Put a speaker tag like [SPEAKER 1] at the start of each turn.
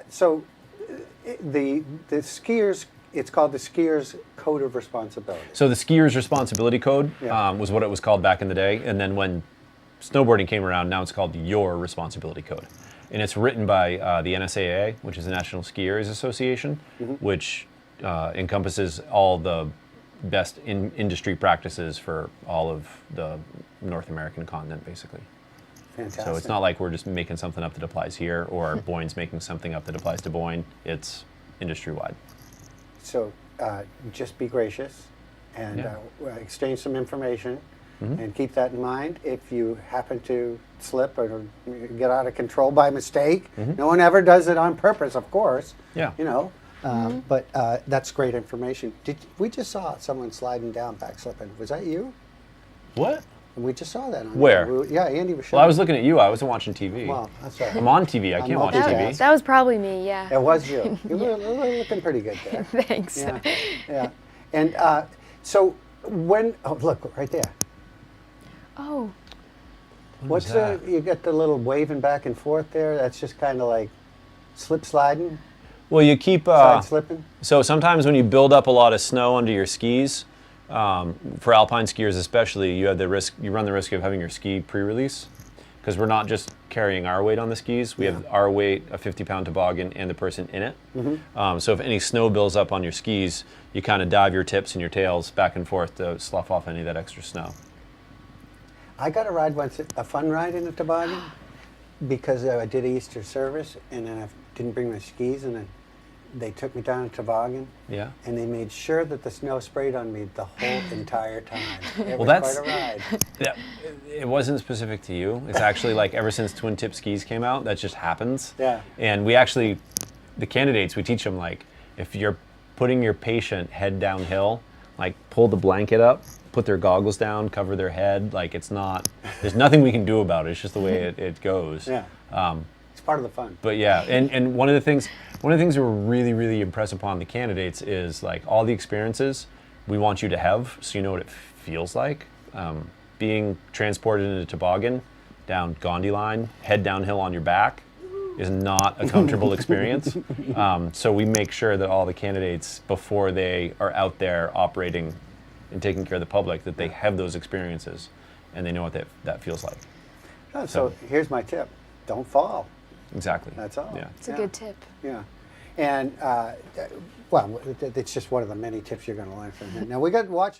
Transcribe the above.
[SPEAKER 1] So the skiers, it's called the skiers code of responsibility.
[SPEAKER 2] So the skiers responsibility code
[SPEAKER 1] Yeah.
[SPEAKER 2] was what it was called back in the day, and then when snowboarding came around, now it's called your responsibility code, and it's written by the NSAA, which is the National Skiers Association, which encompasses all the best industry practices for all of the North American continent, basically.
[SPEAKER 1] Fantastic.
[SPEAKER 2] So it's not like we're just making something up that applies here, or Boyne's making something up that applies to Boyne. It's industry-wide.
[SPEAKER 1] So just be gracious and exchange some information, and keep that in mind. If you happen to slip or get out of control by mistake, no one ever does it on purpose, of course.
[SPEAKER 2] Yeah.
[SPEAKER 1] You know, but that's great information. We just saw someone sliding down, back slipping. Was that you?
[SPEAKER 2] What?
[SPEAKER 1] We just saw that. On
[SPEAKER 2] Where?
[SPEAKER 1] Yeah, Andy was showing.
[SPEAKER 2] Well, I was looking at you. I wasn't watching TV.
[SPEAKER 1] Well, that's right.
[SPEAKER 2] I'm on TV. I can't watch
[SPEAKER 1] multitasking.
[SPEAKER 2] TV.
[SPEAKER 3] That was probably me, yeah.
[SPEAKER 1] It was you. You were looking pretty good there.
[SPEAKER 3] Thanks.
[SPEAKER 1] Yeah, yeah. And so when, oh, look, right there.
[SPEAKER 3] Oh,
[SPEAKER 1] What's the, you got the little waving back and forth there? That's just kind of like slip sliding,
[SPEAKER 2] Well, you keep
[SPEAKER 1] side slipping?
[SPEAKER 2] so sometimes when you build up a lot of snow under your skis, for alpine skiers especially, you run the risk of having your ski pre-release, because we're not just carrying our weight on the skis. We have our weight, a 50-pound toboggan, and the person in it. So if any snow builds up on your skis, you kind of dive your tips and your tails back and forth to slough off any of that extra snow.
[SPEAKER 1] I got a ride once, a fun ride in a toboggan, because I did Easter service, and then I didn't bring my skis, and then they took me down a toboggan,
[SPEAKER 2] Yeah.
[SPEAKER 1] and they made sure that the snow sprayed on me the whole entire time. It was
[SPEAKER 2] that's-
[SPEAKER 1] quite a ride.
[SPEAKER 2] Yeah, it wasn't specific to you. It's actually like ever since twin tip skis came out, that just happens.
[SPEAKER 1] Yeah.
[SPEAKER 2] And we actually, the candidates, we teach them, like, if you're putting your patient head downhill, like pull the blanket up, put their goggles down, cover their head. Like, it's not, there's nothing we can do about it. It's just the way it goes.
[SPEAKER 1] Yeah. It's part of the fun.
[SPEAKER 2] But yeah, and one of the things we were really, really impressed upon the candidates is, like, all the experiences we want you to have, so you know what it feels like. Being transported in a toboggan down Gandhi Line, head downhill on your back, is not a comfortable experience. So we make sure that all the candidates, before they are out there operating and taking care of the public, that they have those experiences and they know what that feels like.
[SPEAKER 1] Oh, so here's my tip. Don't fall.
[SPEAKER 2] Exactly.
[SPEAKER 1] That's all.
[SPEAKER 2] Yeah.
[SPEAKER 3] it's a good tip.
[SPEAKER 1] Yeah. And, well, it's just one of the many tips you're going to learn from him. Now, we got to watch